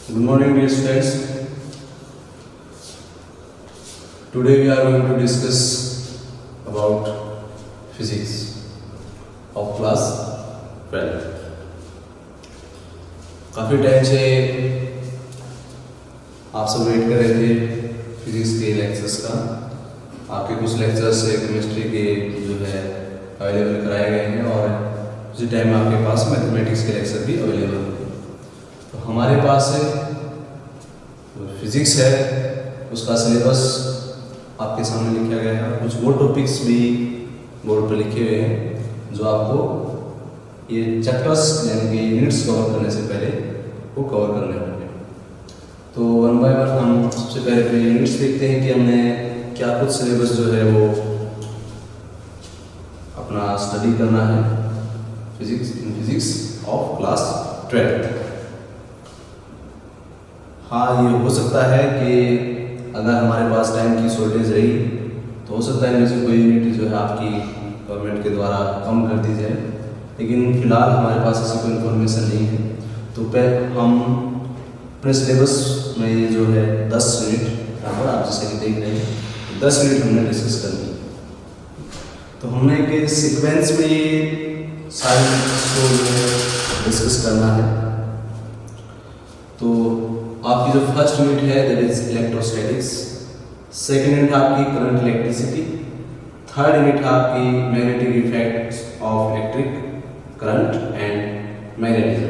Good morning, dear students. Today we are going to discuss about physics of class 12. काफ़ी time से आप सब wait कर रहे थे फिजिक्स के लेक्चर्स का। आपके कुछ लेक्चर्स केमिस्ट्री के जो है अवेलेबल कराए गए हैं और उसी टाइम आपके पास मैथमेटिक्स के लेक्चर भी अवेलेबल हैं। तो हमारे पास फिजिक्स है, उसका सिलेबस आपके सामने लिखा गया है। कुछ वो टॉपिक्स भी बोर्ड पर लिखे हुए हैं जो आपको ये चैप्टर्स यानी कि यूनिट्स कवर करने से पहले वो कवर करने होंगे। तो वन बाय वन हम सबसे पहले यूनिट्स देखते हैं कि हमने क्या कुछ सिलेबस जो है वो अपना स्टडी करना है फिजिक्स ऑफ क्लास 12। हाँ, ये हो सकता है कि अगर हमारे पास टाइम की शॉर्टेज रही तो हो सकता है इनमें से कोई यूनिट जो है आपकी गवर्नमेंट के द्वारा कम कर दी जाए, लेकिन फिलहाल हमारे पास ऐसी कोई इन्फॉर्मेशन नहीं है। तो हम अपने सिलेबस में ये जो है 10 यूनिट यहाँ पर आप जैसे कि देख रहे हैं 10 यूनिट हमने डिस्कस कर ली। तो हमने एक सीक्वेंस में ये सारी को डिस्कस करना है। तो आपकी जो फर्स्ट यूनिट है that is electrostatics, second unit आपकी करंट इलेक्ट्रिसिटी, थर्ड यूनिट है आपकी magnetic effects of electric current and magnetism,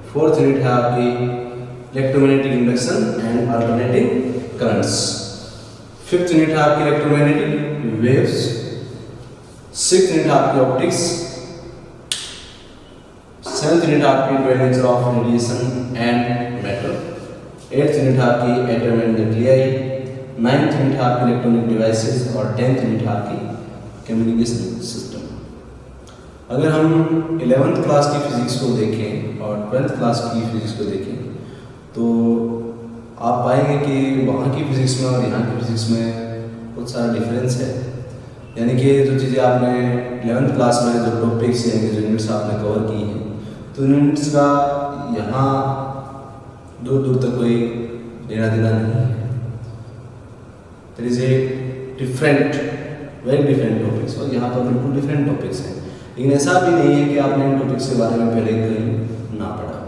fourth unit है आपकी electromagnetic induction and alternating currents, fifth unit है आपकी इलेक्ट्रोमैग्नेटिक वेव्स, सिक्स्थ यूनिट आपकी optics, seventh unit आपकी nature of radiation and matter, eighth unit आपकी atom and nuclei, ninth unit आपकी electronic devices और 10th unit आपकी कम्युनिकेशन सिस्टम। अगर हम 11th क्लास की फिजिक्स को देखें और 12th क्लास की फिजिक्स को देखें तो आप पाएंगे कि वहाँ की फिजिक्स में और यहाँ की फिजिक्स में बहुत सारा डिफरेंस है। यानी कि जो चीज़ें आपने 11th क्लास में जो टॉपिक्स यानी जो यूनिट्स आपने कवर की हैं तो यूनिट्स का यहाँ दूर दूर तक कोई लेना देना नहीं है। There is a different very different topics और यहाँ पर बिल्कुल डिफरेंट टॉपिक्स हैं, लेकिन ऐसा भी नहीं है कि आपने इन टॉपिक्स के बारे में पहले कहीं ना पढ़ा।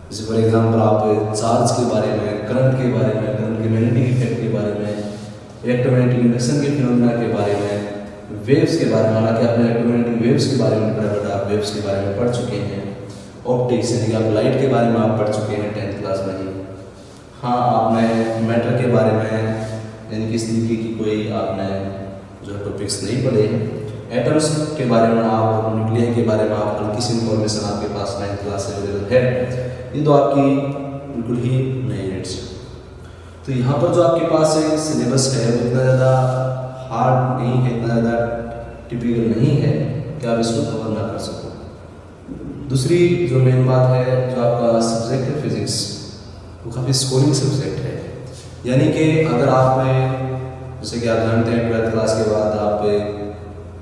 जैसे फॉर एग्जांपल आप चार्ज के बारे में, करंट के बारे में, करंट के मैग्नेटिक इफेक्ट के बारे में, इलेक्ट्रोमैग्नेटिक इंडक्शन के फिनोमेना के बारे में, वेव्स के बारे में, हालांकि आपने इलेक्ट्रोमैग्नेटिक वेव्स के बारे में पढ़ा बट आप वेव्स के बारे में पढ़ चुके हैं। ऑप्टिक्स यानी कि आप लाइट के बारे में आप पढ़ चुके हैं 10th क्लास में ही। हाँ, आपने मैटर के बारे में यानी कि इस तरीके की कोई आपने जो टॉपिक्स नहीं पढ़े हैं। एटम्स के बारे में आप, न्यूक्लियर के बारे में आप हल्की सी इंफॉर्मेशन आपके पास 9th क्लास से अवेलेबल है। ये तो आपकी बिल्कुल ही नई यूनिट्स है। तो यहाँ पर जो आपके पास सिलेबस है वो इतना ज़्यादा हार्ड नहीं है, इतना ज़्यादा टिपिकल नहीं है कि आप इसको कवर ना कर सको। दूसरी जो मेन बात है, जो आपका सब्जेक्ट है फिजिक्स, वो काफ़ी स्कोरिंग सब्जेक्ट है। यानी कि अगर आप जैसे कि आप जानते हैं 12th क्लास के बाद आप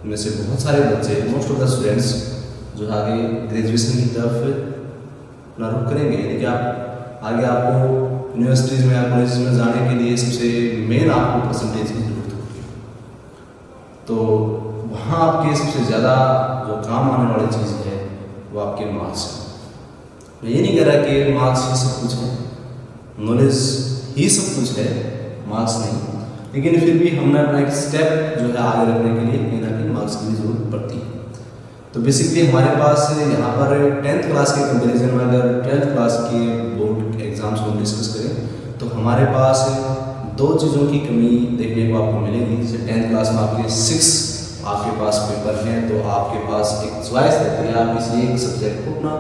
में से बहुत सारे बच्चे, मोस्ट ऑफ द स्टूडेंट्स जो आगे ग्रेजुएशन की तरफ अपना रुख करेंगे, यानी कि आप आगे आपको यूनिवर्सिटीज़ में या कॉलेज में जाने के लिए सबसे मेन आपको परसेंटेज की जरूरत होगी। तो वहाँ आपके सबसे ज़्यादा जो काम आने वाली चीज़ है वो आपके मार्क्स हैं। मैं ये नहीं कह रहा कि मार्क्स ही सब कुछ है, नॉलेज ही सब कुछ है, मार्क्स नहीं, लेकिन फिर भी हमने अपना एक स्टेप जो है आगे रखने के लिए कहीं ना कहीं मार्क्स की ज़रूरत पड़ती है। तो बेसिकली हमारे पास यहाँ पर 10th क्लास के कंपेरिजन में अगर 12th क्लास के बोर्ड एग्जाम्स को डिस्कस करें तो हमारे पास दो चीज़ों की कमी देखने को आपको मिलेगी। जैसे 10th क्लास में आपके 6 आपके पास पेपर हैं तो आपके पास एक चॉइस रहती है, आप किसी एक सब्जेक्ट को अपना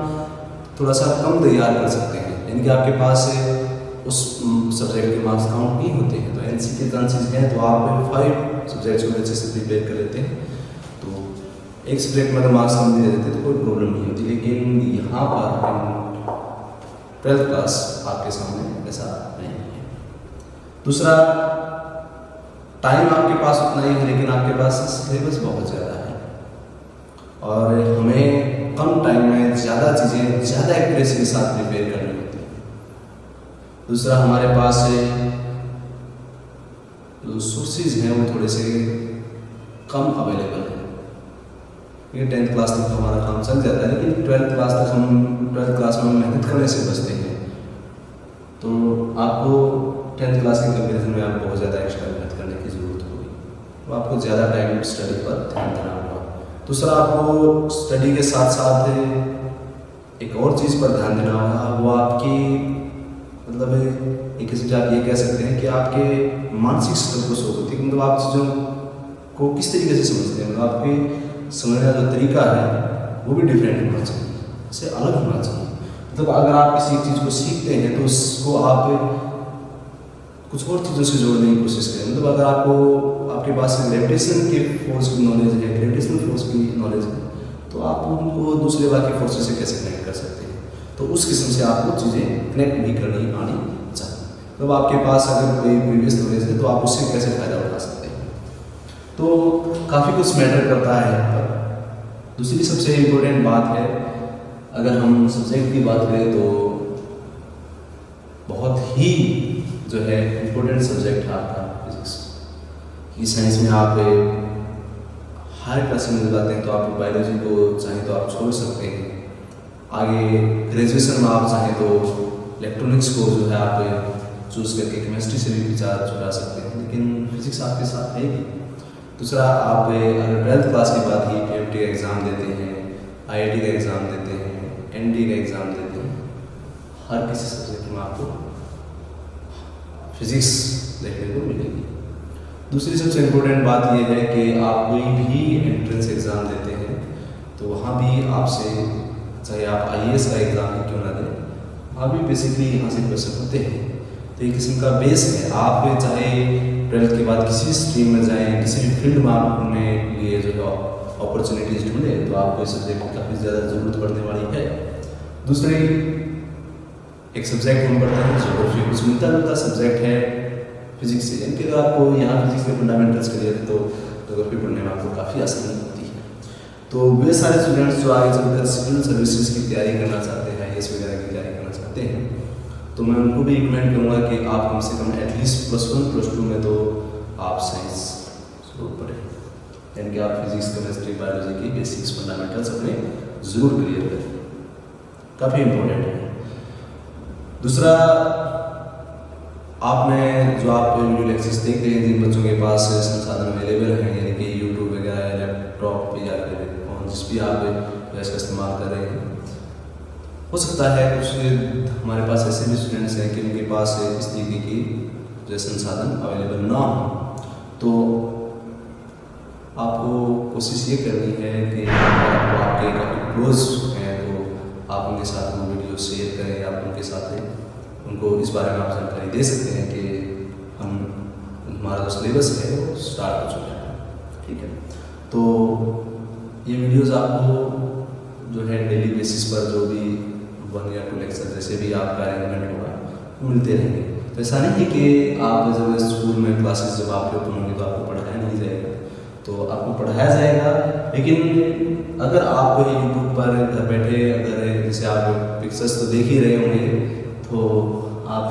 थोड़ा सा कम तैयार कर सकते हैं, यानी कि आपके पास उस सब्जेक्ट के मार्क्स काउंट नहीं होते हैं। तो एनसी के चांसेस हैं तो आप 5 सब्जेक्ट्स को अच्छे से प्रिपेयर कर लेते हैं तो एक सब्जेक्ट में अगर मार्क्स कम दे देते तो कोई प्रॉब्लम नहीं होती। लेकिन यहाँ पर 12th क्लास आपके सामने ऐसा नहीं है। दूसरा, टाइम आपके पास उतना ही है लेकिन आपके पास सिलेबस बहुत ज़्यादा है और हमें कम टाइम में ज़्यादा चीज़ें ज़्यादा एक्यूरेसी के साथ प्रिपेयर करनी होती है। दूसरा हमारे पास जो सोर्सेज हैं वो थोड़े से कम अवेलेबल हैं। ये 10th क्लास तक हमारा काम चल जाता है, लेकिन 12th क्लास में मेहनत करने से बचते हैं। तो आपको 10th क्लास के कंपेरिजन में आप बहुत ज़्यादा एक्स्ट्रा मेहनत करने की ज़रूरत होगी, तो आपको ज़्यादा टाइम स्टडी पर ध्यान देना होगा। दूसरा, आपको स्टडी के साथ साथ एक और चीज़ पर ध्यान देना होगा, वो आपकी मतलब एक किस्म से आप ये कह सकते हैं कि आपके मानसिक स्तर को शो होती है। मतलब आप चीज़ों को किस तरीके से समझते हैं, मतलब आपके समझने का जो तरीका है वो भी डिफरेंट होना चाहिए, इससे अलग होना चाहिए। मतलब अगर आप किसी चीज़ को सीखते हैं तो उसको आप कुछ और चीज़ों से जोड़ने की कोशिश करें। मतलब अगर आपके पास ग्रेविटेशन के फोर्स की नॉलेज है, ग्रेविटेशनल फोर्स की नॉलेज है, तो आप उनको दूसरे बाकी फोर्सेस से कैसे कनेक्ट कर सकते हैं। तो उस किस्म से आपको चीज़ें कनेक्ट भी करनी आनी चाहिए। मतलब आपके पास अगर कोई प्रीवियस नॉलेज है तो आप उससे कैसे फ़ायदा उठा सकते हैं। तो काफ़ी कुछ मैटर करता है यहाँ पर। दूसरी सबसे इम्पोर्टेंट बात है, अगर हम सब्जेक्ट की बात करें तो बहुत ही जो है इम्पोर्टेंट सब्जेक्ट है आपका फिजिक्स। इस साइंस में आप हायर क्लास में जाते हैं तो आप बायोलॉजी को चाहें तो आप छोड़ सकते हैं। आगे ग्रेजुएशन में आप चाहें तो इलेक्ट्रॉनिक्स को जो है आप चूज़ करके केमिस्ट्री से भी विचार चुरा सकते हैं, लेकिन फिजिक्स आपके साथ है ही। दूसरा, आप अगर 12th क्लास के बाद ही PMT का एग्ज़ाम देते हैं, IIT का एग्ज़ाम देते हैं, ND का एग्ज़ाम देते हैं, हर किसी सब्जेक्ट में आपको फिजिक्स देखने को मिलेगी। दूसरी सबसे इम्पोर्टेंट बात यह है कि आप कोई भी एंट्रेंस एग्ज़ाम देते हैं तो वहाँ भी आपसे, चाहे आप IAS का एग्ज़ाम ही क्यों ना दें, वहाँ भी बेसिकली यहाँ से क्वेश्चन होते हैं। तो एक किस्म का बेस है। आप चाहे 12th के बाद किसी स्ट्रीम में जाएँ, किसी भी फील्ड में आप अपने लिए जो है अपॉर्चुनिटीज़ ढूंढें, तो आपको इस सब्जेक्ट की काफ़ी ज़्यादा ज़रूरत पड़ने वाली है। दूसरी एक सब्जेक्ट हम पढ़ते हैं ज्योग्राफी, कुछ मिलता जुलता सब्जेक्ट है फिजिक्स से, यानी कि अगर आपको यहाँ फिजिक्स के फंडामेंटल्स के लिए तो ज्योग्राफी पढ़ने में आपको काफ़ी आसानी होती है। तो वे सारे स्टूडेंट्स जो आगे चलकर सिविल सर्विसेज की तैयारी करना चाहते हैं, IAS वगैरह की तैयारी करना चाहते हैं, तो मैं उनको भी रिकमेंड करूँगा कि आप कम से कम एटलीस्ट +1 +2 में तो आप साइंस जरूर पढ़ें, यानी कि आप फिजिक्स, केमिस्ट्री, बायोलॉजी की बेसिक्स फंडामेंटल्स अपने ज़रूर क्लियर करें, काफ़ी इम्पोर्टेंट है। दूसरा, आपने जो आप वीडियो लेक्चर्स देख रहे हैं, जिन बच्चों के पास संसाधन अवेलेबल हैं, यानी कि यूट्यूब वगैरह, लैपटॉप या फिर फोन, जिस भी आप इसका इस्तेमाल कर रहे हैं, हो सकता है कुछ हमारे पास ऐसे भी स्टूडेंट्स हैं कि उनके पास इस तरीके की जो संसाधन अवेलेबल ना हो। तो आपको कोशिश ये करनी है कि आपके काफ़ी क्लोज हैं तो आप उनके साथ वो वीडियो शेयर करें, आप उनके साथ उनको इस बारे में आप जानकारी दे सकते हैं कि हमारा जो सिलेबस है वो स्टार्ट हो चुका है, ठीक है। तो ये वीडियोज़ आपको जो है डेली बेसिस पर जो भी 1 या 2 लेक्चर जैसे भी आपका अरेंजमेंट होगा वो मिलते रहेंगे। तो ऐसा नहीं है कि आप जब स्कूल में क्लासेस जब आपके ओपन होंगे तो आपको पढ़ाया नहीं जाएगा, तो आपको पढ़ाया जाएगा, लेकिन अगर आप यूट्यूब पर घर बैठे अगर जैसे आप पिक्चर्स तो देख ही रहे होंगे, तो आप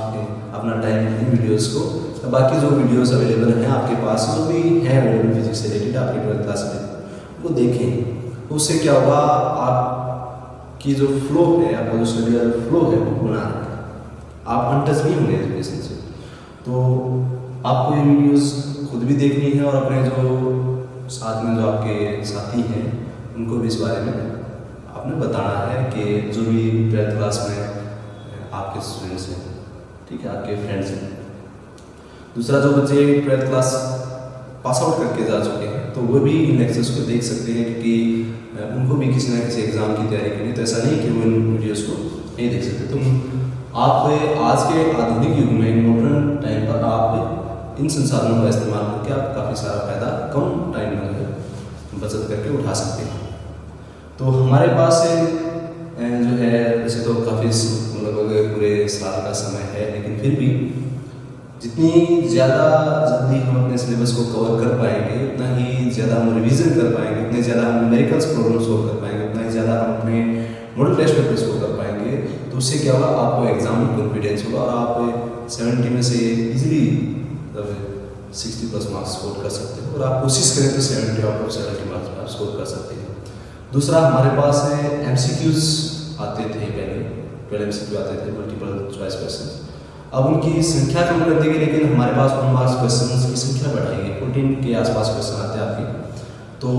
अपना टाइम इन वीडियोज़ को, बाकी जो वीडियोज़ अवेलेबल हैं आपके पास, जो भी हैं अवेलेबल फिजिक्स से रिलेटेड आपकी 12th क्लास में, वो देखें। तो उससे क्या होगा, आपकी जो फ्लो है, आपका जो स्टडी का फ्लो है वो बना रहेगा, आप अनटच भी होंगे एजुकेशन से। तो आपको ये वीडियोज़ खुद भी देखनी है और अपने जो साथ में जो आपके साथी हैं उनको भी इस बारे में आपने बताना है कि जो भी 12th क्लास में आपके स्टूडेंट्स हैं, ठीक है, आपके फ्रेंड्स हैं। दूसरा, जो बच्चे 12th क्लास पास आउट करके जा चुके हैं तो वो भी इन लेक्चर्स को देख सकते हैं, क्योंकि उनको भी किसी ना किसी एग्ज़ाम की तैयारी करनी, तो ऐसा नहीं कि वो इन वीडियोज़ को नहीं देख सकते। तो आप आज के आधुनिक युग में, मॉडर्न टाइम पर, आप इन संसाधनों का इस्तेमाल करके आप काफ़ी सारा फ़ायदा कम टाइम में बचत करके उठा सकते हैं। तो हमारे पास जो है वैसे तो काफ़ी मतलब पूरे साल का समय है, लेकिन फिर भी जितनी ज़्यादा जल्दी हम अपने सिलेबस को कवर कर पाएंगे, उतना ही ज़्यादा हम रिवीजन कर पाएंगे, उतने ज़्यादा हम न्यूमेरिकल्स प्रॉब्लम सॉल्व कर पाएंगे, उतना ही ज़्यादा हम अपने मॉडल टेस्ट पेपर्स को कर पाएंगे। तो तो उससे क्या होगा, आपको एग्जाम में कॉन्फिडेंस होगा और आप 70 में से इजीली 60+ मार्क्स स्कोर कर सकते हो। और आप कोशिश करें तो 70 आउट ऑफ 70 मार्क्स आप स्कोर कर सकते हैं। दूसरा, हमारे पास MCQs आते थे, पहले MCQ आते थे, मल्टीपल चॉइस क्वेश्चन। अब उनकी संख्या कम कर दी गई, लेकिन हमारे पास 1 मार्क्स क्वेश्चन की संख्या बढ़ाई गई, 14 के आसपास क्वेश्चन आते हैं आपके। तो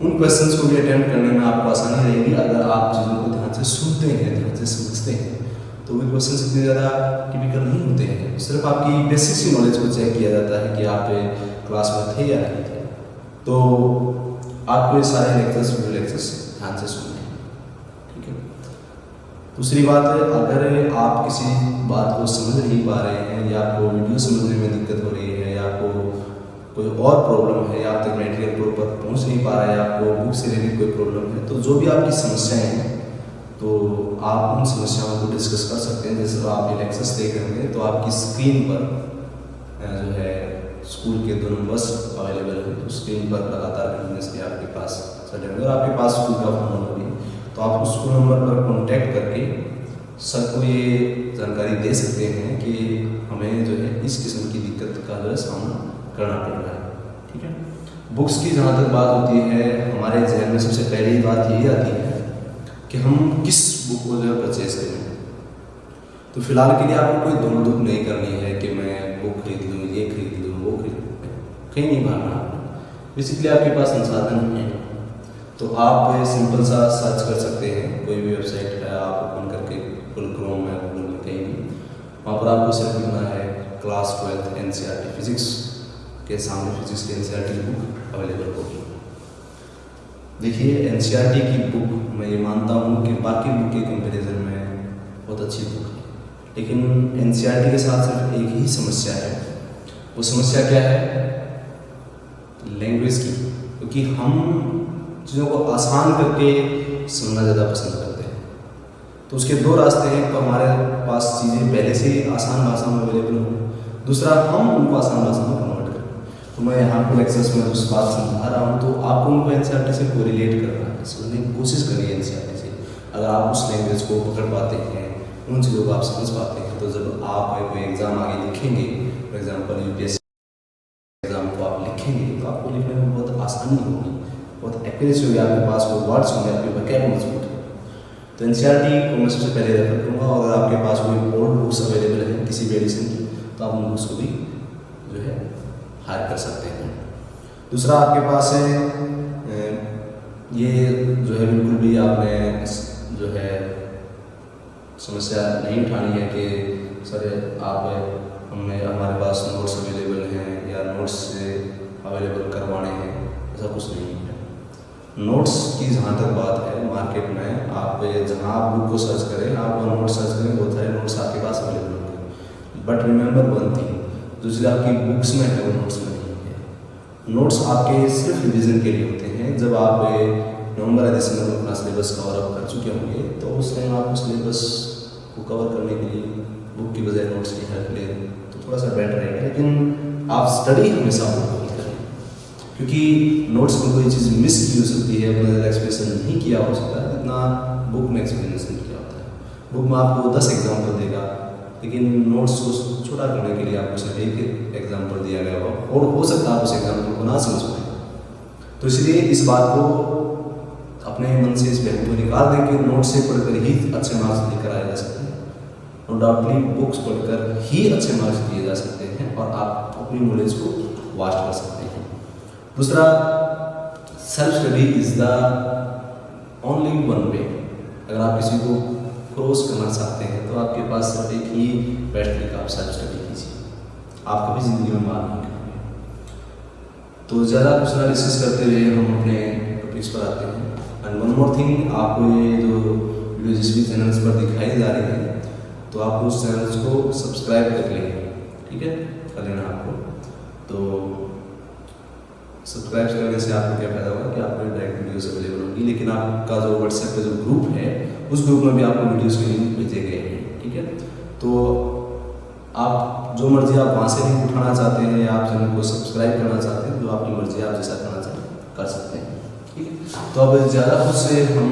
उन क्वेश्चंस को भी अटेम्प्ट करने में आपको आसानी रहेगी अगर आप चीज़ों को ध्यान से सुनते हैं, ध्यान से समझते हैं। तो वे क्वेश्चंस इतने ज़्यादा टिपिकल नहीं होते हैं, सिर्फ आपकी बेसिक सी नॉलेज को चेक किया जाता है कि आप क्लास में थे या नहीं थे। तो आपको ये सारे वीडियो लेक्चर्स ध्यान से सुनने हैं, ठीक है। दूसरी बात है, अगर आप किसी बात को समझ नहीं पा रहे हैं या आपको वीडियो समझने में दिक्कत हो रही है या आपको कोई और प्रॉब्लम है या आप तक मटेरियल प्रॉपर पहुंच नहीं पा रहा है या आपको बुक से रिलेटेड कोई प्रॉब्लम है, तो जो भी आपकी समस्याएं हैं तो आप उन समस्याओं को डिस्कस कर सकते हैं। जैसे आप ये लेक्चर्स देख रहे होंगे तो आपकी स्क्रीन पर जो है स्कूल के 2 नंबर्स अवेलेबल है, तो स्क्रीन पर लगातार कंटिन्यूस भी आपके पास चले होंगे। अगर आपके पास स्कूल का फोन नंबर भी तो आप उस नंबर पर कॉन्टैक्ट करके सर को ये जानकारी दे सकते हैं कि हमें जो है इस किस्म की दिक्कत का जो है सामना करना पड़ रहा है, ठीक है। बुक्स की जहाँ तक बात होती है, हमारे जहन में सबसे पहली बात यही आती है कि हम किस बुक को जो है परचेज करें। तो फिलहाल के लिए आपको कोई दौड़ धूप नहीं करनी है कि मैं बुक खरीद लूँ, ये खरीद लूँ, वो खरीद लूँ, कहीं नहीं भागना आपको। बेसिकली आपके पास संसाधन है तो आप सिंपल सा सर्च कर सकते हैं, कोई भी वेबसाइट है आप ओपन करके, गूगल क्रोम है, गूगल में कहीं भी, वहाँ पर आपको सिर्फ लिखना है क्लास 12th NCERT फिजिक्स के सामने फिजिक्स की NCERT की बुक अवेलेबल होगी। देखिए NCERT की बुक मैं ये मानता हूँ कि बाकी बुक के कंपैरिजन में बहुत अच्छी बुक है, लेकिन NCERT के साथ सिर्फ एक ही समस्या है। वो समस्या क्या है? लैंग्वेज की, क्योंकि हम चीज़ों को आसान करके सुनना ज़्यादा पसंद करते हैं। तो उसके 2 रास्ते हैं, तो हमारे पास चीज़ें पहले से ही आसान भाषा में अवेलेबल हो, दूसरा हम उनको आसान भाषा में कन्वर्ट करें। तो मैं यहाँ पर लेक्चर्स में उस बात समझा रहा हूँ तो आपको उनको NCERT से कोरिलेट करना है, समझने की कोशिश करिए NCERT से। अगर आप उस लैंग्वेज को पकड़ पाते हैं, उन चीज़ों को आप समझ पाते हैं, तो जब आप कोई एग्ज़ाम आगे लिखेंगे, फॉर एग्जाम्पल UPSC एग्ज़ाम को आप लिखेंगे तो आपको लिखने में बहुत आसानी होगी, बहुत एक्यूरेसी होगी, आपके पास वो वर्ड्स होंगे, आपके वोकैब मजबूत है। तो NCERT को मैं सबसे पहले रेफर करूँगा, और अगर आपके पास कोई ओल्ड बुक्स अवेलेबल है किसी भी एडिशन की तो आप उन बुक्स को भी जो है हायर कर सकते हैं। दूसरा आपके पास है ये जो है बिल्कुल भी आपने जो है समस्या नहीं उठानी है कि सर हमारे पास नोट्स अवेलेबल हैं या नोट्स से अवेलेबल करवाने हैं, ऐसा कुछ नहीं है। नोट्स की जहाँ तक बात है, मार्केट में आप जहाँ आप बुक को सर्च करें, आप नोट सर्च करें, बहुत सारे नोट्स आपके पास अवेलेबल होंगे। बट रिमेंबर वन थिंग, जो चीज़ आपकी बुक्स में है वो नोट्स में नहीं है। नोट्स आपके सिर्फ रिविजन के लिए होते हैं। जब आप नवंबर या दिसंबर में अपना सिलेबस कवर अप कर चुके होंगे तो उस टाइम आप सिलेबस को कवर करने के लिए बुक की बजाय नोट्स की हेल्प लें तो थोड़ा सा बेटर रहेगा। लेकिन आप स्टडी हमेशा बुक को ही करें, क्योंकि नोट्स में कोई चीज़ मिस की हो सकती है, अपना ज़्यादा एक्सप्रेशन नहीं किया हो सकता है जितना बुक में एक्सप्लेनेशन किया होता है। बुक में आपको 10 एग्जाम्पल देगा, लेकिन नोट्स को छोटा करने के लिए आपको सिर्फ एक एग्जाम्पल दिया गया होगा और हो सकता है आप उस एग्जाम्पल को ना समझ पाए। तो इसलिए इस बात को अपने मन से इस वैल्यू को निकाल दें कि नोट्स से पढ़कर ही अच्छे मार्क्स लेकर आए जा सकते हैं। नो डाउटली बुक्स पढ़कर ही अच्छे मार्क्स दिए जा सकते हैं और आप अपनी नॉलेज को वास्ट कर सकते हैं। दूसरा, self study is the only one way. अगर आप किसी को क्रॉस करना चाहते हैं तो आपके पास सिर्फ एक ही बेस्ट तरीका, आप सेल्फ स्टडी कीजिए, आप कभी ज़िंदगी में मार नहीं करेंगे। तो ज़्यादा कुछ ना डिस्कस करते हुए हम अपने टॉपिक्स पर आते हैं। एंड वन मोर थिंग, आपको ये जो वीडियो जिस भी चैनल्स पर दिखाई जा रही है तो आप उस चैनल्स को सब्सक्राइब कर लेंगे, ठीक है, कर लेना आपको। तो सब्सक्राइब करने से आपको क्या फ़ायदा होगा कि आपको डायरेक्ट वीडियोस अवेलेबल होगी, लेकिन आपका जो व्हाट्सएप पे जो ग्रुप है उस ग्रुप में भी आपको वीडियोस के लिंक भेजे गए हैं, ठीक है। तो आप जो मर्जी आप वहाँ से लिंक उठाना चाहते हैं या आप चैनल को सब्सक्राइब करना चाहते हैं, जो आपकी मर्जी, आप जैसा करना चाहते हैं कर सकते हैं, ठीक है। तो अब ज़्यादा कुछ से हम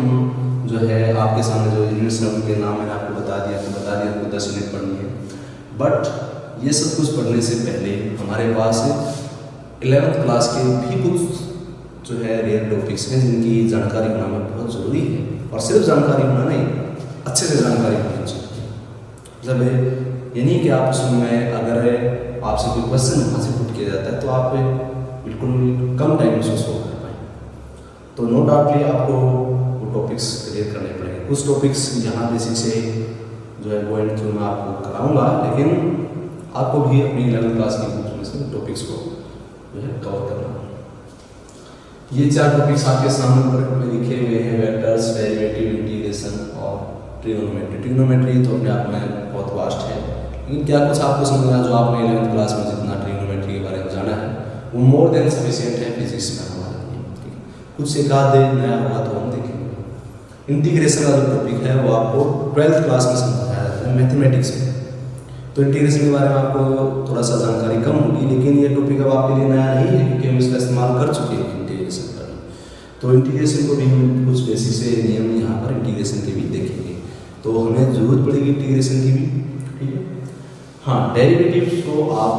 जो है आपके सामने जो यूनिट्स हैं उनके नाम मैंने आपको बता दिया आपको 10 यूनिट पढ़नी है। बट ये सब कुछ पढ़ने से पहले हमारे पास 11th क्लास के भी कुछ जो है रेयर टॉपिक्स हैं जिनकी जानकारी होना बहुत ज़रूरी है। और सिर्फ जानकारी होना नहीं, अच्छे से जानकारी होनी चाहिए। मतलब ये नहीं कि आप उसमें अगर आपसे कोई क्वेश्चन वहाँ से पुट किया जाता है तो आप बिल्कुल कम टाइम में उसको सोल्व कर पाएँ। तो नो डाउटली आपको वो टॉपिक्स क्लियर करने पड़ेंगे। कुछ टॉपिक्स यहाँ बेसिक से जो है वो एंड थ्रू मैं आपको कराऊंगा, लेकिन आपको भी अपनी 11th क्लास की बुक में से टॉपिक्स को जो है कवर करना। ये 4 टॉपिक्स आपके सामने पर में लिखे हुए हैं, वेक्टर्स, डेरिवेटिव, इंटीग्रेशन और ट्रिग्नोमेट्री। ट्रिग्नोमेट्री तो अपने आप में बहुत वास्ट है, लेकिन क्या कुछ आपको समझना जो आपने 11th क्लास में जितना ट्रिग्नोमेट्री के बारे में जाना है वो मोर देन सफिशिएंट है फिजिक्स में हमारे लिए। कुछ एक आध नया हुआ तो हम देखेंगे। इंटीग्रेशन का जो टॉपिक है वो आपको 12th क्लास में समझाया जाता है मैथमेटिक्स में। तो इंटीग्रेशन के बारे में आपको थोड़ा सा जानकारी कम होगी, लेकिन ये टॉपिक अब आपके लिए नया नहीं है क्योंकि हम इसका इस्तेमाल कर चुके हैं इंटीग्रेशन का। तो इंटीग्रेशन को भी हम कुछ बेसिक से नियम यहाँ पर इंटीग्रेशन के भी देखेंगे, तो हमें जरूरत पड़ेगी इंटीग्रेशन की भी। ठीक है, हाँ, डेरिवेटिव्स को आप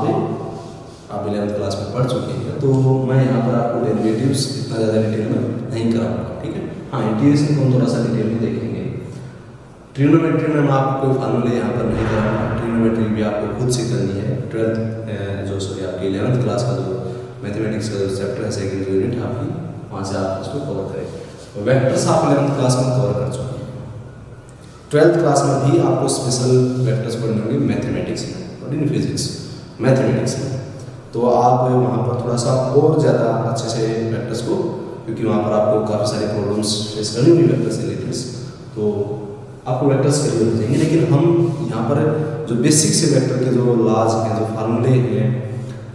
11th क्लास में पढ़ चुके हैं, तो मैं यहाँ पर आपको डेरिवेटिव्स इतना ज़्यादा डिटेल में नहीं कराऊंगा। ठीक है, हाँ, इंटीग्रेशन को हम थोड़ा सा डिटेल में देखेंगे। ट्रिग्नोमेट्री में मैं आपको कोई फार्मूले यहाँ पर नहीं कराऊंगा, ट्रिग्नोमेट्री भी आपको खुद से करनी है। 11th क्लास का जो मैथमेटिक्स का जो चैप्टर है, सेकेंड यूनिट आपकी, वहाँ से आप इसको कवर करेंगे। वेक्टर्स आप 11th क्लास में कवर कर चुके हैं। 12th क्लास में भी आपको स्पेशल वेक्टर्स पढ़ने होंगे मैथमेटिक्स में, और इन फिजिक्स मैथमेटिक्स में। तो आप वहाँ पर थोड़ा सा और ज़्यादा अच्छे से वेक्टर्स को, क्योंकि वहाँ पर आपको काफ़ी सारे प्रॉब्लम्स फेस करनी होंगी वेक्टर्स से रिलेटेड, तो आपको वेक्टर्स क्लियर हो जाएंगे। लेकिन हम यहाँ पर जो बेसिक से वेक्टर के जो लाज हैं, जो फार्मूले हैं,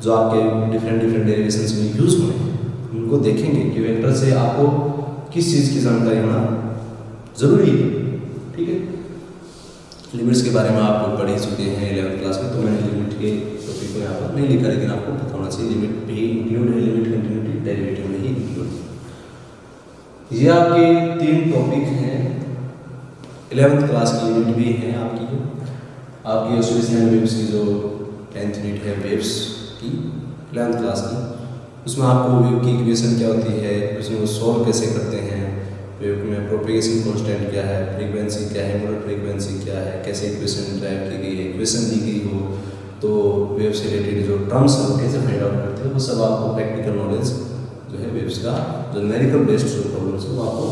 जो आपके डिफरेंट डेरिवेशंस में यूज़ होने हैं, उनको देखेंगे कि वेक्टर से आपको किस चीज़ की जानकारी होना ज़रूरी है। ठीक है, लिमिट्स के बारे में आप पढ़ ही चुके हैं 11th क्लास में, तो मैंने लिमिट के टॉपिक को यहाँ पर नहीं लिखा, लेकिन आपको पता होना चाहिए लिमिट भी इंक्लूड है, लिमिट कंटिन्यूटी डेरिवेटिव में ही इंक्लूड है। ये आपके 3 टॉपिक हैं, 11th क्लास की यूनिट भी हैं आपकी ऑसिलेशन वेव्स की जो 10th यूनिट है वेव्स की 11th क्लास की। उसमें आपको वेव की इक्वेशन क्या होती है, उसमें वो सॉल्व कैसे करते हैं, वेव में प्रोपेगेशन कांस्टेंट क्या है, फ्रीक्वेंसी क्या है, एंगुलर फ्रीक्वेंसी क्या है, कैसे इक्वेशन ड्राइव की गई है, इक्वेशन दी गई हो तो वेव से रिलेटेड जो टर्म्स है वो कैसे फाइंड आउट करते हैं, वो सब आपको प्रैक्टिकल नॉलेज जो है वेव्स का जो न्यूमेरिकल बेस्ड जो प्रॉब्लम्स है वो आपको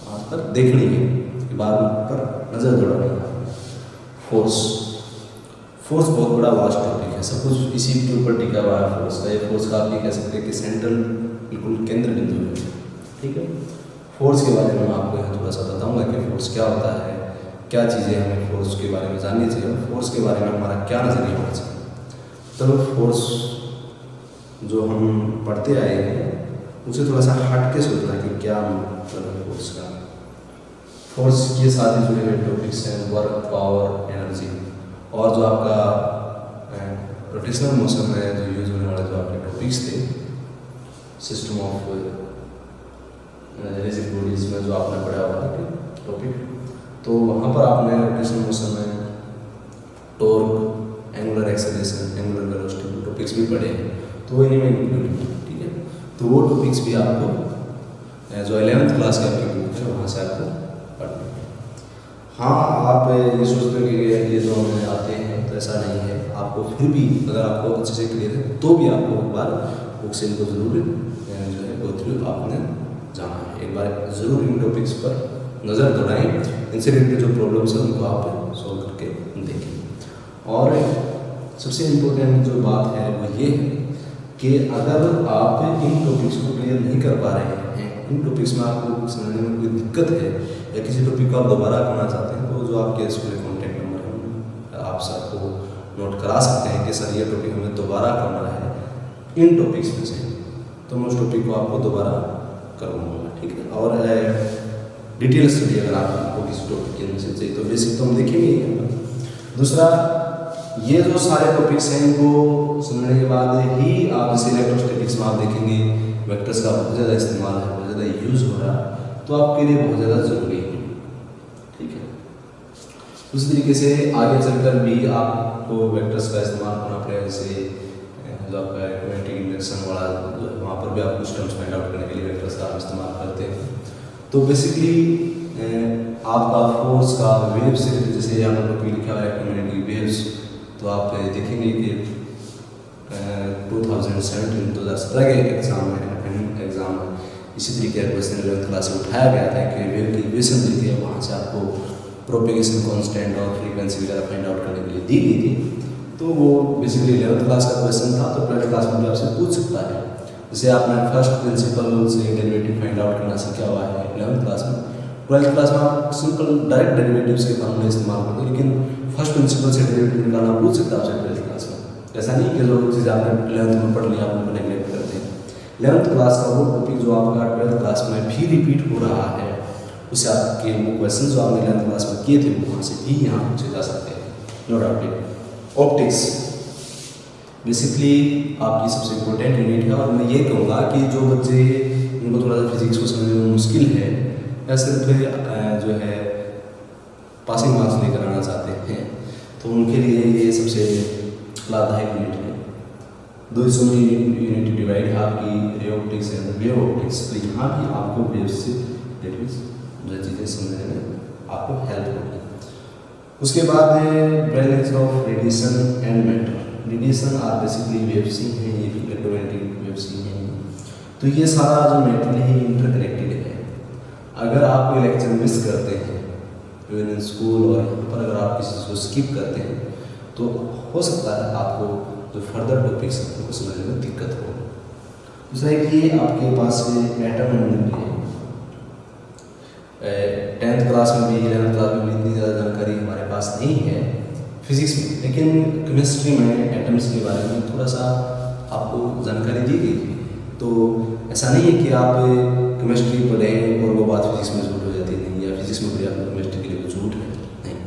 वहाँ पर देखनी है, बार पर नज़र दौड़ानी है। फोर्स बहुत बड़ा वास्ट टॉपिक है, सब कुछ इसी के ऊपर टिका हुआ है फोर्स का। ये फोर्स का आप ये कह सकते हैं कि सेंट्रल बिल्कुल केंद्र बिंदु है। ठीक है, फोर्स के बारे में मैं आपको यहाँ थोड़ा सा बताऊंगा कि फोर्स क्या होता है, क्या चीज़ें हमें फोर्स के बारे में जाननी चाहिए, फोर्स के बारे में हमारा क्या नज़रिया होना चाहिए। तो फोर्स जो हम पढ़ते आए हैं उसे थोड़ा सा हट के सोचना कि क्या मतलब है फोर्स का। फोर्स के साथ ही जुड़े हुए टॉपिक्स हैं वर्क, पावर, एनर्जी, और जो आपका रोटेशनल मोशन में जो यूज होने वाले जो आपके टॉपिक्स थे, सिस्टम ऑफ रिजिड बॉडीज में जो आपने पढ़ा हुआ है टॉपिक, तो वहाँ पर आपने रोटेशनल मोशन में torque, angular acceleration, angular velocity topics भी पढ़े हैं, तो इन्हीं में इंक्लूड है। ठीक है, तो वो टॉपिक्स भी आपको जो 11th क्लास की आपकी बुक है वहाँ से आपको पढ़ना है। हाँ, आप ये सोचते हो कि ये जो हमें आते हैं तो ऐसा नहीं है, आपको फिर भी अगर आपको अच्छे से क्लियर है तो भी आपको एक बार बुक से इनको जरूर जो है गो थ्रू आपने जाना है, एक बार ज़रूर इन टॉपिक्स पर नज़र दौड़ाएं, इनसे रिलेटेड जो प्रॉब्लम्स हैं उनको आप सॉल्व करके देखें। और सबसे इम्पोर्टेंट जो बात है वो ये है कि अगर आप इन टॉपिक्स को क्लियर नहीं कर पा रहे हैं, इन टॉपिक्स में आपको समझने में कोई दिक्कत है या किसी टॉपिक को आप दोबारा करना चाहते हैं, तो जो आपके स्कूल कॉन्टैक्ट नंबर है आप सर को नोट करा सकते हैं कि सर ये टॉपिक हमें दोबारा करना है इन टॉपिक्स में से, तो मैं उस टॉपिक को आपको दोबारा करवाऊँगा। ठीक है, और डिटेल स्टडी अगर आपको किसी टॉपिक के अंदर से चाहिए तो बेसिक तो हम देखेंगे। दूसरा, ये जो सारे टॉपिक्स हैं इनको समझने के बाद ही आप जैसे इलेक्ट्रोस्टैटिक्स में आप देखेंगे वेक्टर्स का बहुत ज़्यादा इस्तेमाल है, बहुत ज़्यादा यूज़ हो रहा है, तो आपके लिए बहुत ज़्यादा ज़रूरी है। उसी तरीके से आगे चलकर भी आपको वेक्टर्स का इस्तेमाल करना पड़ेगा, जैसे जो आपका इक्वेटिक इंडक्शन वाला वहाँ पर भी आप कुछ टर्म्स फाइंड आउट करने के लिए वेक्टर्स का आप इस्तेमाल करते हैं। तो बेसिकली आपका फोर्स का वेव से, जैसे यहाँ पर टॉपिक लिखा हुआ है इलेक्ट्रोमैग्नेटिक वेव्स, तो आप देखेंगे कि 2017 के एग्जाम में इसी तरीके का क्वेश्चन 11th क्लास में उठाया गया था कि वेव की इक्वेशन दी थी, वहाँ से आपको प्रोपेगेशन कांस्टेंट और फ्रीक्वेंसी वगैरह फाइंड आउट करने के लिए दी गई थी। तो वो बेसिकली 11th क्लास का क्वेश्चन था, तो 12th क्लास में भी आपसे पूछ सकता है। जैसे आपने फर्स्ट प्रिंसिपल से डेरिवेटिव फाइंड आउट करना सीखा हुआ है 11th क्लास में, 12th क्लास में आप सिंपल डायरेक्ट डेरिवेटिव्स के फार्मूले इस्तेमाल करते हैं, लेकिन फर्स्ट प्रिंसिपल से डेरिवेटिव निकालना पूछ सकता है आपसे 12th क्लास में। ऐसा नहीं कि जो चीज़ आपने 11th में पढ़ लिया आप उनको नेगलेक्ट करते हैं। 11th क्लास का वो टॉपिक जो आपका 12th क्लास में भी रिपीट हो रहा है, उससे आपके वो क्वेश्चन जो आपने 11th क्लास में किए थे वहाँ से भी यहाँ पूछे जा सकते हैं, नो डाउट। ऑप्टिक्स बेसिकली आपकी सबसे इम्पोर्टेंट यूनिट है, और मैं ये कहूँगा कि जो बच्चे उनको थोड़ा सा फिजिक्स को समझने में मुश्किल है या सिर्फ जो है पासिंग मार्क्स लेकर आना चाहते हैं, तो उनके लिए ये सबसे लाभदायक यूनिट है। 200 यूनिट डिवाइड है आपकी ray optics and wave optics, तो यहाँ भी आपको वेव से रिलेटेड चीज़ें समझने में आपको हेल्प होगी। उसके बाद है brightness of radiation and matter. Radiation are basically waves ही हैं, ये भी इलेक्ट्रोमैग्नेटिक वेव्स ही हैं। तो ये सारा जो मैटर है इंटरकनेक्टेड है। अगर आप कोई लेक्चर मिस करते हैं इवन इन स्कूल और यहाँ पर अगर आप किसी चीज़ को स्किप करते हैं, तो हो सकता है आपको जो फर्दर टॉपिक्स हैं उनको समझने में दिक्कत हो। दूसरा है कि आपके पास atom and nucleus, 10th class में भी 11th क्लास में भी इतनी ज़्यादा जानकारी हमारे पास नहीं है फिजिक्स में, लेकिन केमिस्ट्री में एटम्स के बारे में थोड़ा सा आपको जानकारी दी गई थी। तो ऐसा नहीं है कि आप केमिस्ट्री पढ़ें और वो बात फिजिक्स में झूठ हो जाती नहीं, या फिजिक्स में पढ़े आपको केमिस्ट्री के लिए वो झूठ है, नहीं।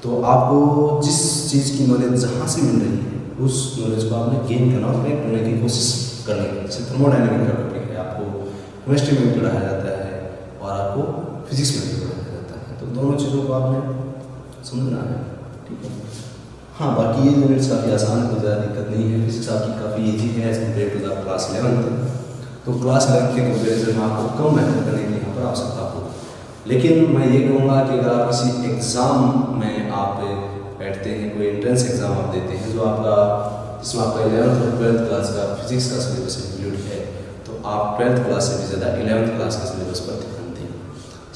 तो आपको जिस चीज़ की नॉलेज जहाँ से मिल रही है उस नॉलेज को आपने गेन करना और कनेक्ट करने की कोशिश करनी है। जैसे थर्मोडायनामिक का टॉपिक है, आपको केमिस्ट्री में भी पढ़ाया जाता है और आपको फिजिक्स में भी पढ़ाया जाता है, तो दोनों चीज़ों को आपने समझना है, ठीक है। हाँ, बाकी ये यूनिट्स काफ़ी आसान है, कोई ज़्यादा दिक्कत नहीं है। फिजिक्स आपकी काफ़ी ईजी है as compare to the class 11th। तो क्लास 11th के कंपेरिजन में आपको कम मेहनत करने की यहाँ पर आवश्यकता हो, लेकिन मैं ये कहूँगा कि अगर आप किसी एग्ज़ाम में आप बैठते हैं, कोई एंट्रेंस एग्ज़ाम आप देते हैं जो आपका जिसमें आपका 11th और 12th क्लास का फिजिक्स का सिलेबस इंक्लूड है, तो आप 12th क्लास से भी ज़्यादा 11th क्लास का सिलेबस पर ध्यान दें।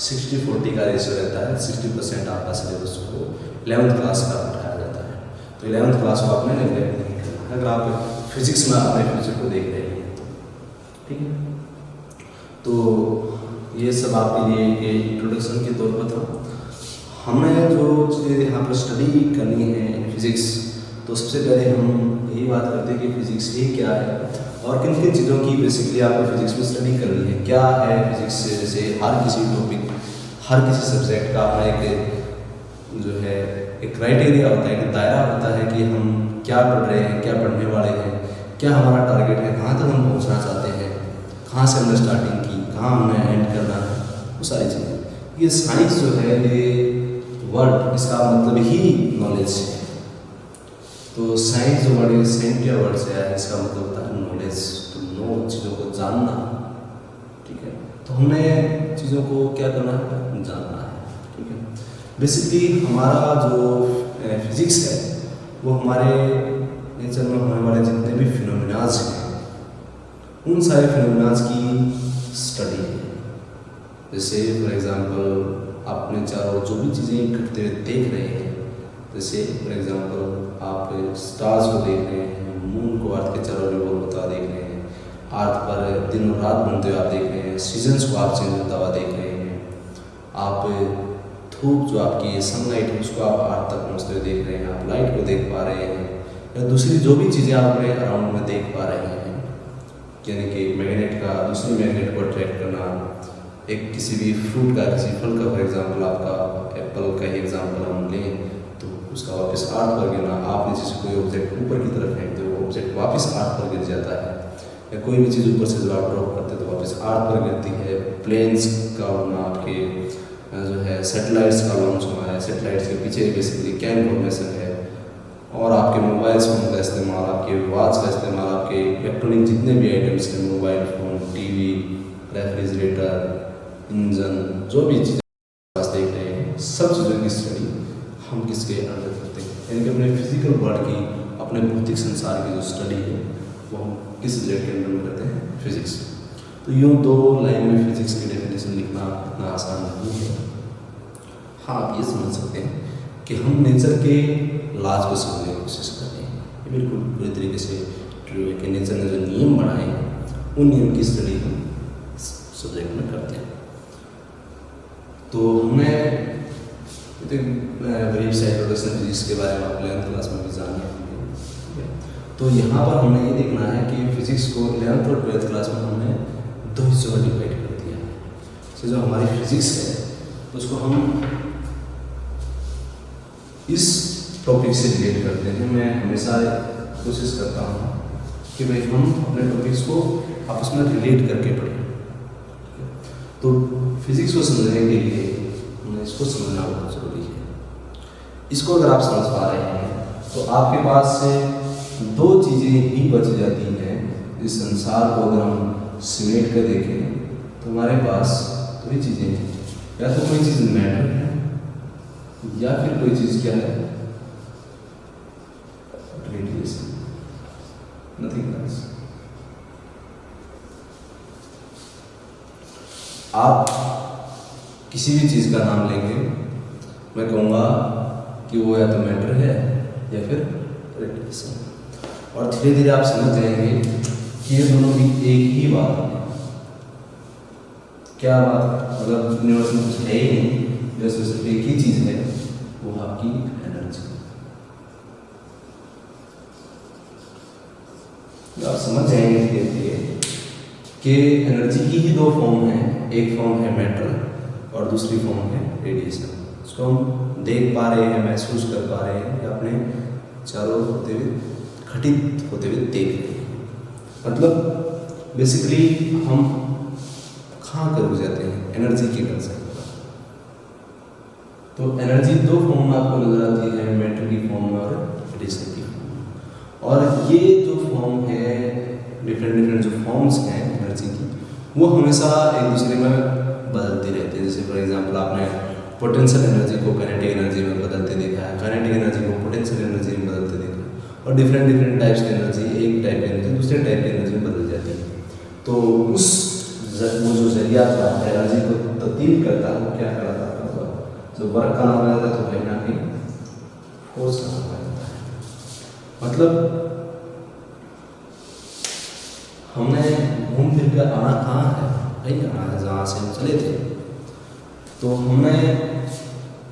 60-40 का रेशियो रहता है, 60% आपका सिलेबस को 11th क्लास का उठाया जाता है, तो 11th क्लास को आपने नेगलेक्ट नहीं करना अगर आप फिजिक्स में अपने फ्यूचर को देख रहे हैं, ठीक है। तो ये सब आपके लिए इंट्रोडक्शन के तौर पर था। हमें जो चीज़ें यहाँ पर स्टडी करनी है फिज़िक्स, तो सबसे पहले हम यही बात करते हैं कि फिज़िक्स ये क्या है और किन किन चीज़ों की बेसिकली आपको फिज़िक्स में स्टडी करनी है। क्या है फिज़िक्स से, जैसे हर किसी टॉपिक, हर किसी सब्जेक्ट का अपना एक जो है एक क्राइटेरिया होता है, एक दायरा होता है कि हम क्या पढ़ रहे हैं, क्या पढ़ने वाले हैं, क्या हमारा टारगेट है, कहाँ तक हम पहुँचना चाहते हैं, कहाँ से हमने स्टार्टिंग की, कहाँ हमने एंड करना है, वो सारी चीज़ें। ये साइंस जो है, ये वर्ड, इसका मतलब ही नॉलेज है। तो साइंस जो वर्ड है, साइंस क्या वर्ड से है, इसका मतलब होता है नॉलेज, तो नो, चीज़ों को जानना, ठीक है। तो हमें चीज़ों को क्या करना है, जानना है, ठीक है। बेसिकली हमारा जो फिजिक्स है वो हमारे नेचर में होने वाले जितने भी फिनोमिनाज हैं, उन सारे फिनोमिनाज की स्टडी है। जैसे फॉर एग्जांपल आपने चारों जो भी चीज़ें घटते हुए देख रहे हैं, जैसे फॉर एग्जांपल आप स्टार्स को देख रहे हैं, मून को अर्थ के चारों रिवॉल्व होता देख रहे हैं, अर्थ पर दिन और रात बनते हुए आप देख रहे हैं, सीजन्स को आप चेंज होता हुआ देख रहे हैं, आप धूप जो आपकी सनलाइट है उसको आप अर्थ तक पहुँचते हुए देख रहे हैं, आप लाइट को देख पा रहे हैं, या दूसरी जो भी चीज़ें आप अपने अराउंड में देख पा रहे हैं, यानी कि मैग्नेट का दूसरी मैग्नेट को अट्रैक्ट करना, एक किसी भी फ्रूट का, किसी फल का, फॉर एग्जांपल आपका एप्पल का ही एग्जांपल हम लें तो उसका वापस अर्थ पर गिरना, आपने जैसे कोई ऑब्जेक्ट ऊपर की तरफ फेंकते हो, ऑब्जेक्ट वापस अर्थ पर गिर जाता है, या कोई भी चीज़ ऊपर से जब आप ड्रॉप करते तो वापस अर्थ पर गिरती है। प्लेन्स का होना, आपके जो है सैटेलाइट्स का लॉन्च हुआ है, सैटेलाइट्स के पीछे बेसिकली क्या इन्फॉर्मेशन है, और आपके मोबाइल फ़ोन का इस्तेमाल, आपके वॉच का इस्तेमाल, आपके इलेक्ट्रॉनिक जितने भी आइटम्स हैं, mobile phone, TV, refrigerator, engine, जो भी चीज़ें पास देख रहे हैं, सब चीज़ों की स्टडी हम किसके अंडर करते हैं, यानी कि अपने फिजिकल वर्ल्ड की, अपने भौतिक संसार की जो स्टडी है वो हम किस सब्जेक्ट के अंडर में करते हैं, फिजिक्स। तो यूँ 2 लाइन में फिजिक्स की डेफिनेशन लिखना इतना आसान नहीं है। हाँ, आप ये समझ सकते हैं कि हम नेचर के लाज को समझने की कोशिश करते हैं। ये बिल्कुल पूरी तरीके से ट्रू है कि नेचर ने जो नियम बनाए हैं उन नियम की स्टडी हम सब्जेक्ट में करते हैं। तो हमने ब्रीफ सा इंट्रोडक्शन फिजिक्स के बारे में आप 11th क्लास में भी जाने होंगे, ठीक है। तो यहाँ पर हमें ये देखना है कि फिजिक्स को 11th और 12th क्लास में हमने 2 हिस्सों में डिवाइड कर दिया है। तो जो हमारी फिजिक्स है उसको हम इस टॉपिक से रिलेट करते हैं। मैं हमेशा कोशिश करता हूँ कि भाई हम अपने टॉपिक्स को आपस में रिलेट करके पढ़ें। तो फिजिक्स को समझने के लिए हमें इसको समझना बहुत ज़रूरी है। इसको अगर आप समझ पा रहे हैं तो आपके पास से 2 चीज़ें ही बच जाती हैं। इस संसार को अगर हम समेट कर देखें तो हमारे पास 2 ही चीज़ें हैं, या तो कोई चीज़ मैटर है या फिर कोई चीज़ क्या है, रेडिएशन, नथिंग एल्स। आप किसी भी चीज़ का नाम लेंगे, मैं कहूँगा कि वो या तो मैटर है या फिर रेडिएशन, और धीरे धीरे आप समझ जाएंगे कि ये दोनों भी एक ही बात है। क्या बात, मतलब यूनिवर्स में कुछ है ही नहीं, जैसे सिर्फ एक ही चीज़ है, वो आपकी एनर्जी। आप समझ जाएंगे धीरे धीरे कि एनर्जी की ही 2 फॉर्म हैं, एक फॉर्म है मैटर और दूसरी फॉर्म है रेडिएशन। इसको हम देख पा रहे हैं, महसूस कर पा रहे हैं, या अपने चारों होते हुए, घटित होते हुए देख रहे हैं। मतलब बेसिकली हम कहाँ कर जाते हैं, एनर्जी की कर सकते हैं। तो एनर्जी 2 फॉर्म में आपको नजर आती है, मैटर की फॉर्म में और रेडिएशन की फॉर्म में। और ये जो फॉर्म है, डिफरेंट जो फॉर्म्स हैं एनर्जी की, वो हमेशा एक दूसरे में बदलती रहती है। जैसे फॉर एग्जांपल आपने पोटेंशियल एनर्जी को काइनेटिक एनर्जी में बदलते देखा है, काइनेटिक एनर्जी को पोटेंशियल एनर्जी में बदलते देखा है, और डिफरेंट टाइप्स की एनर्जी, एक टाइप की एनर्जी दूसरे टाइप की एनर्जी में बदल जाती है। तो वो जो जरिया था एनर्जी को तब्दील करता है, वो क्या कहलाता है, जो वर्क का नाम रहता है, तो कहीं ना कहीं फोर्स का नाम रहता है। मतलब हमने घूम फिर कर आना कहाँ है, वही आना है जहाँ से हम चले थे। तो हमें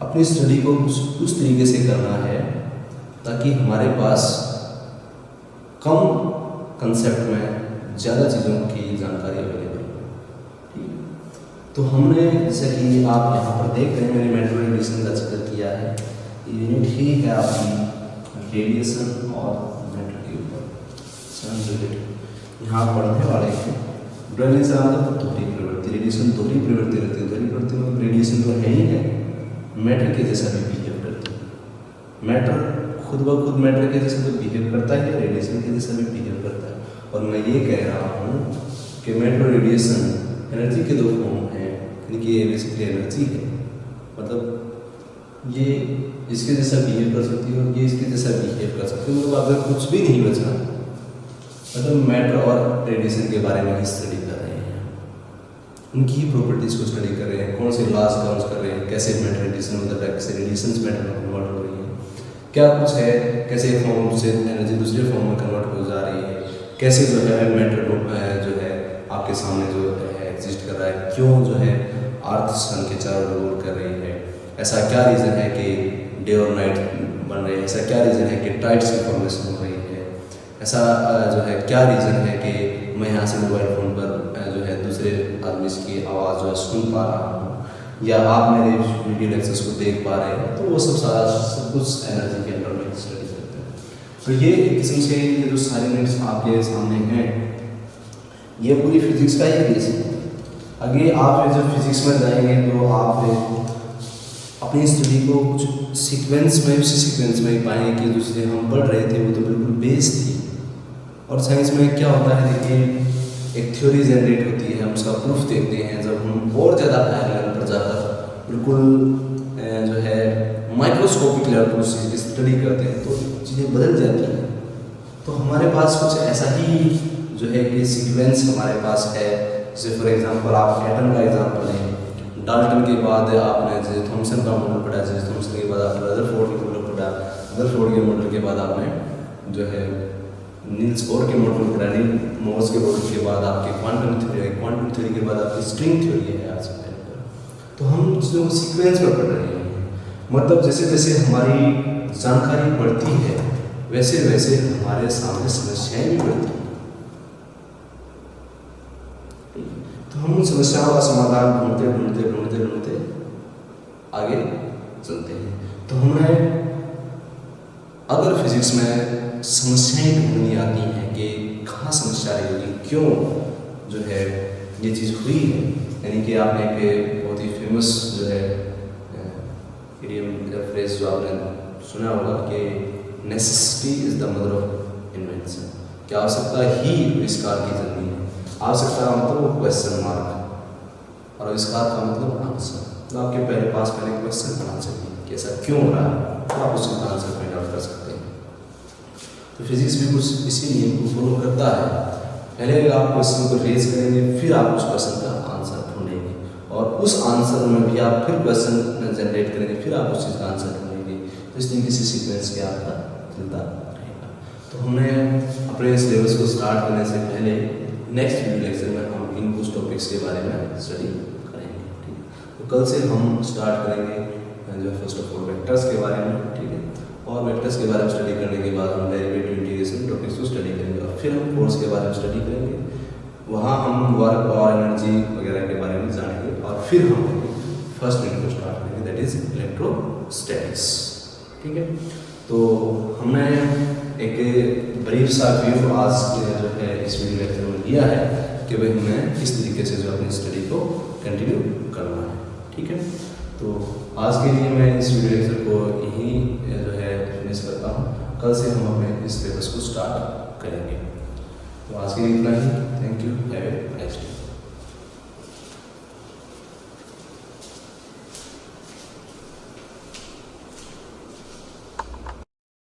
अपनी स्टडी को उस तरीके से करना है ताकि हमारे पास कम कंसेप्ट में ज़्यादा चीज़ों की जानकारी अवेलेबल हो, ठीक है। तो हमने जैसे कि आप यहाँ पर देख रहे हैं, मैंने मैटर रेडिएशन का जिक्र किया है। यूनिट ही है आपकी रेडिएशन और मैटर के ऊपर सन रिलेटेड। यहाँ पढ़ने वाले हैं ब्रेन से मतलब दोहरी प्रवृत्ति, रेडिएशन दोहरी प्रवृत्ति रहती है। दोहरी प्रवृत्ति में रेडिएशन तो है ही है, मैटर के जैसा भी बिहेव करती है। मैटर खुद ब खुद मैटर के जैसा तो बिहेव करता है, रेडिएशन के जैसा भी बिहेव करता है। और मैं ये कह रहा हूँ कि मैटर और रेडिएशन एनर्जी के 2 फॉर्म हैं, यानी कि ये बेसिकली एनर्जी है। मतलब ये इसके जैसा बिहेव कर सकती है और ये इसके जैसा बिहेव कर सकती है। मतलब अगर कुछ भी नहीं बचा, मतलब मैटर और रेडिएशन के बारे में ही स्टडी कर रहे हैं, उनकी ही प्रॉपर्टीज़ को स्टडी कर रहे हैं, कौन से लॉज काउंट कर रहे हैं, कैसे मैटर रेडिएशन बदल रहा है, कैसे रेडिएशन मैटर में कन्वर्ट हो रही है, क्या कुछ है, कैसे फॉर्म से एनर्जी दूसरे फॉर्म में कन्वर्ट हो जा रही है, कैसे जो है मैटर जो है आपके सामने जो है एग्जिस्ट कर रहा है, क्यों जो है अर्थ सन के चारों रोल कर रही है, ऐसा क्या रीज़न है कि डे और नाइट बन रहे हैं, ऐसा क्या रीज़न है कि टाइड्स की फॉर्मेशन हो रही है, ऐसा जो है क्या रीज़न है कि मैं यहाँ से मोबाइल फ़ोन पर जो है दूसरे आदमी की आवाज़ जो है सुन पा रहा हूँ, या आप मेरे वीडियो लेक्चर्स को देख पा रहे हैं। तो वो सब कुछ एनर्जी के अंदर में स्टडी करते हैं। तो ये एक किस्म से जो सारे यूनिट्स आपके सामने हैं, ये पूरी फिजिक्स का ही बेस है। आगे आप जब फिजिक्स में जाएंगे तो आप अपनी स्टडी को कुछ सीक्वेंस में, उसी सीक्वेंस में ही पाएंगे कि जो चीज़ें हम पढ़ रहे थे वो तो बिल्कुल बेस थी। और साइंस में क्या होता है, देखिए एक थ्योरी जनरेट होती है, हम उसका प्रूफ देखते हैं। जब हम और ज़्यादा हायर लेवल पर जाकर बिल्कुल जो है माइक्रोस्कोपिक लेवल पर उस चीज़ की स्टडी करते हैं तो चीज़ें बदल जाती हैं। तो हमारे पास कुछ ऐसा ही जो है कि सीक्वेंस हमारे पास है। जैसे फॉर एग्जांपल आप एटम का एग्जांपल लें, डाल्टन के बाद आपने जैसे थॉमसन का मॉडल पढ़ा, जैसे थॉमसन के बाद आपने रदरफोर्ड के मॉडल पढ़ा, रदरफोर्ड के मॉडल के बाद आपने जो है नील्स बोर के मॉडल पढ़ा, नील मोर्स के मॉडल के बाद आपकी क्वांटम थ्योरी है, क्वांटम थ्योरी के बाद आपकी स्ट्रिंग थ्योरी है आज के टाइम पर। तो हम चीज़ों को सीक्वेंस में पढ़ रहे हैं। मतलब जैसे जैसे हमारी जानकारी बढ़ती है वैसे वैसे हमारे सामने समस्याएं भी बढ़ती हैं। तो हम उन समस्याओं का समाधान ढूंढते ढूंढते ढूंढते ढूंढते आगे चलते हैं। तो हमें अगर फिजिक्स में समस्याएं ढूंढनी आती हैं कि कहाँ समस्या रही होगी, क्यों जो है ये चीज़ हुई है, यानी कि आपने एक बहुत ही फेमस जो है इडियम या फ्रेज जो आपने सुना होगा कि necessity is the mother of invention, कि आवश्यकता ही आविष्कार की जननी है। आवश्यकता का मतलब क्वेश्चन मार्क और आविष्कार का मतलब आंसर। तो आपके पहले पास पहले क्वेश्चन आना चाहिए कि ऐसा क्यों हो रहा है, तो आप उसका आंसर फाइंड आउट कर सकते हैं। तो फिजिक्स भी कुछ इसी नियम को फॉलो करता है। पहले आप क्वेश्चन को रेज करेंगे, फिर आप उस क्वेश्चन का आंसर ढूंढेंगे और उस आंसर में भी आप फिर क्वेश्चन जनरेट करेंगे, फिर आप उस चीज़ का आंसर ढूंढेंगे। तो इस तरीके से सीक्वेंस के आपका चलता रहेगा। तो हमने अपने सिलेबस को स्टार्ट करने से पहले नेक्स्ट वीडियो लेक्चर में हम इन कुछ टॉपिक्स के बारे में स्टडी करेंगे। ठीक है, तो कल से हम स्टार्ट करेंगे जो फर्स्ट ऑफ ऑल वेक्टर्स के बारे में। ठीक है, और वेक्टर्स के बारे में स्टडी करने के बाद हम डेरिवेटिव इंटीग्रेशन टॉपिक्स को स्टडी करेंगे और फिर हम फोर्स के बारे में स्टडी करेंगे। वहाँ हम वर्क और एनर्जी वगैरह के बारे में जानेंगे और फिर हम फर्स्ट यूनिट को स्टार्ट करेंगे, दैट इज इलेक्ट्रोस्टैटिक्स। ठीक है, तो हमने एक ब्रीफ सा व्यू आज जो है इस वीडियो लेक्चर में लिया है कि भाई हमें इस तरीके से जो अपनी स्टडी को कंटिन्यू करना है। ठीक है, तो आज के लिए मैं इस वीडियो लेक्चर को यहीं जो है फिनिश करता हूँ। कल से हम अपने इस सिलेबस को स्टार्ट करेंगे। तो आज के लिए इतना ही। Thank you, have a nice day.